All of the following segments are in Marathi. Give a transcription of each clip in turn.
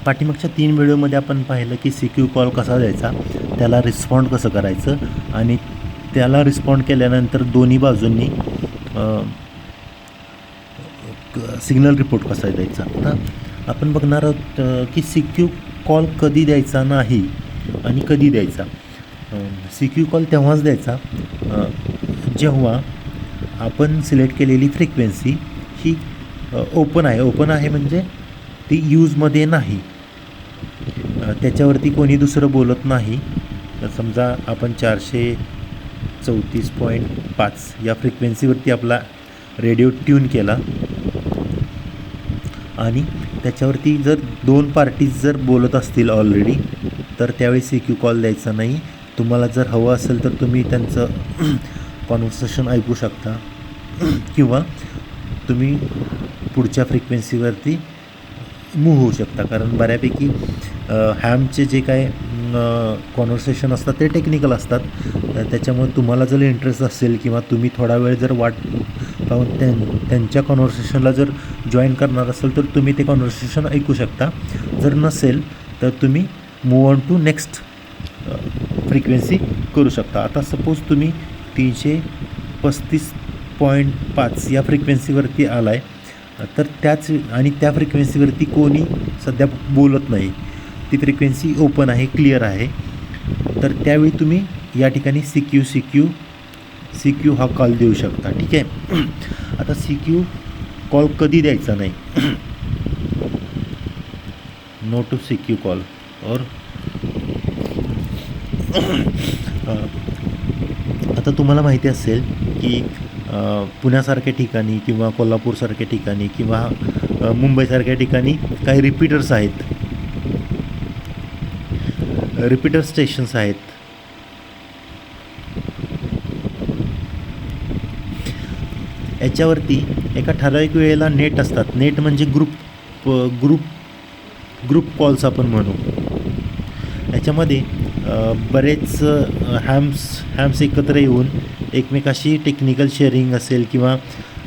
पाठीमागच्या 3 व्हिडिओमध्ये आपण पाहिलं की CQ कॉल कसा द्यायचा, त्याला रिस्पॉन्ड कसं करायचं आणि त्याला रिस्पॉन्ड केल्यानंतर दोन्ही बाजूंनी सिग्नल रिपोर्ट कसा द्यायचा. आता आपण बघणार आहोत की CQ कॉल कधी द्यायचा नाही आणि कधी द्यायचा. CQ कॉल तेव्हाच द्यायचा जेव्हा आपण सिलेक्ट केलेली फ्रिक्वेन्सी ही ओपन आहे म्हणजे ती यूजमध्ये नाही, त्याच्यावरती दुसरं बोलत नाही. समजा आपण 434.5 या फ्रिक्वेन्सीवरती आपला रेडिओ ट्यून केला आणि त्याच्यावरती जर 2 पार्टीज जर बोलत असतील ऑलरेडी, तर त्यावेळी CQ कॉल द्यायचा नाही. तुम्हाला जर हवं असेल तर तुम्ही त्यांचं कॉन्व्हर्सेशन ऐकू शकता किंवा तुम्ही पुढच्या फ्रिक्वेन्सीवरती मूव्ह होऊ शकता. कारण बऱ्यापैकी हॅमचे जे काय कॉन्व्हर्सेशन असतात ते टेक्निकल असतात, त्याच्यामुळे तुम्हाला जर इंटरेस्ट असेल किंवा तुम्ही थोडा वेळ जर वाट पाहून त्यांच्या कॉन्व्हर्सेशनला जर जॉईन करणार असेल तर तुम्ही ते कॉन्व्हर्सेशन ऐकू शकता. जर नसेल तर तुम्ही move on to next frequency करू शकता. आता सपोज तुम्ही 335.5 या फ्रिक्वेन्सीवरती आला आहे, तर त्या फ्रिक्वेन्सीवरती कोणी सध्या बोलत नाही, ती फ्रिक्वेन्सी ओपन आहे, क्लिअर आहे. तर त्यावेळी तुम्ही या ठिकाणी CQ हा कॉल देऊ शकता. ठीक आहे. आता CQ कॉल कधी द्यायचा नाही, नो टू CQ कॉल. और आता तुम्हाला माहिती असेल की पुण्यासारख्या ठिकाणी किंवा कोल्हापूरसारख्या ठिकाणी किंवा मुंबईसारख्या ठिकाणी काही रिपीटर्स आहेत, रिपीटर स्टेशन्स आहेत. याच्यावरती एका ठराविक वेळेला नेट असतात. नेट म्हणजे ग्रुप कॉल्स आपण म्हणू. याच्यामध्ये बरेच हॅम्स एकत्र येऊन एकमेकाशी टेक्निकल शेअरिंग असेल किंवा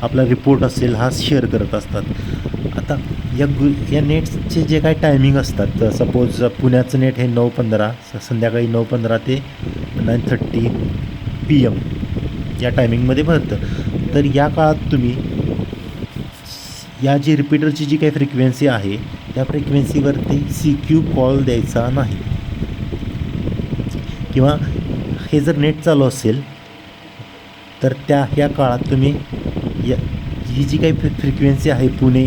आपला रिपोर्ट असेल हा शेअर करत असतात. आता या नेट्सचे जे काही टायमिंग असतात, सपोज पुण्याचं नेट हे 9:15 संध्याकाळी 9:15 ते 9:30 PM या टायमिंगमध्ये भरतं. तर या काळात तुम्ही या जी रिपीटरची जी काही फ्रिक्वेन्सी आहे त्या फ्रिक्वेन्सीवरती CQ कॉल द्यायचा नाही. किंवा हे जर नेट चालू असेल तर ह्या काळात तुम्ही ही जी काही फ्रिक्वेन्सी आहे पुणे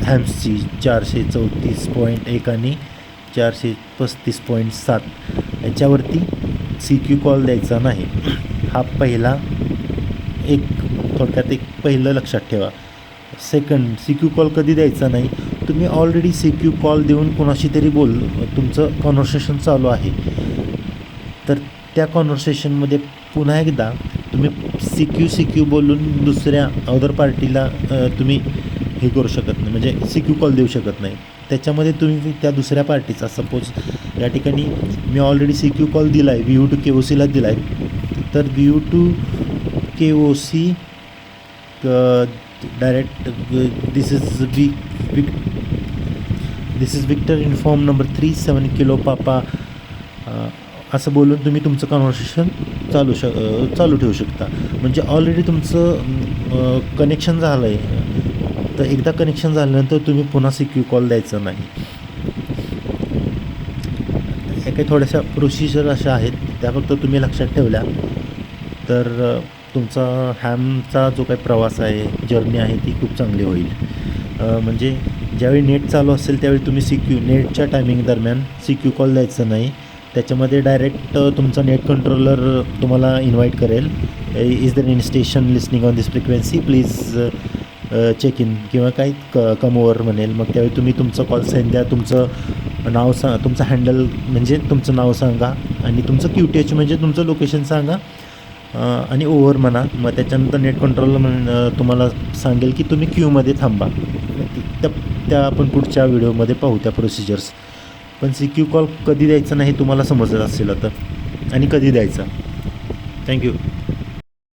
हॅम्सची 434.1 आणि 435.7 याच्यावरती CQ कॉल द्यायचा नाही. हा थोडक्यात पहिलं लक्षात ठेवा. सेकंड, CQ कॉल कधी द्यायचा नाही, तुम्ही ऑलरेडी CQ कॉल देऊन कोणाशी तरी तुमचं कॉन्व्हर्सेशन चालू आहे, तर त्या कॉन्व्हर्सेशनमध्ये पुन्हा एकदा तुम्ही CQ बोलून दुसऱ्या अदर पार्टीला तुम्ही हे करू शकत नाही, म्हणजे CQ कॉल देऊ शकत नाही. त्याच्यामध्ये तुम्ही त्या दुसऱ्या पार्टीचा, सपोज या ठिकाणी मी ऑलरेडी CQ कॉल दिला आहे, VU to KOCला दिला आहे, तर VU to KOC direct this is Victor inform number 37 kilo पापा असं बोलून तुम्ही तुमचं कॉन्व्हर्सेशन चालू ठेवू शकता. म्हणजे ऑलरेडी तुमचं कनेक्शन झालं आहे, तर एकदा कनेक्शन झाल्यानंतर तुम्ही पुन्हा CQ कॉल द्यायचा नाही. या काही थोड्याशा प्रोसिजर अशा आहेत, त्या फक्त तुम्ही लक्षात ठेवल्या तर तुमचा हॅमचा जो काही प्रवास आहे, जर्नी आहे ती खूप चांगली होईल. म्हणजे ज्यावेळी नेट चालू असेल त्यावेळी तुम्ही नेटच्या टायमिंग दरम्यान CQ कॉल द्यायचं नाही. त्याच्यामध्ये डायरेक्ट तुमचा नेट कंट्रोलर तुम्हाला इन्व्हाइट करेल, is there any station listening on this frequency please check in किंवा काही कम ओव्हर म्हणेल. मग त्यावेळी तुम्ही तुमचं कॉल सेंड द्या, तुमचं नाव तुमचं हँडल म्हणजे तुमचं नाव सांगा आणि तुमचं QTH म्हणजे तुमचं लोकेशन सांगा आणि ओव्हर म्हणा. मग त्याच्यानंतर नेट कंट्रोलर तुम्हाला सांगेल की तुम्ही क्यूमध्ये थांबा. त्या आपण पुढच्या व्हिडिओमध्ये पाहू त्या प्रोसिजर्स. पण CQ कॉल कधी द्यायचा नाही तुम्हाला समजत असेल आता, आणि कधी द्यायचा. थँक्यू.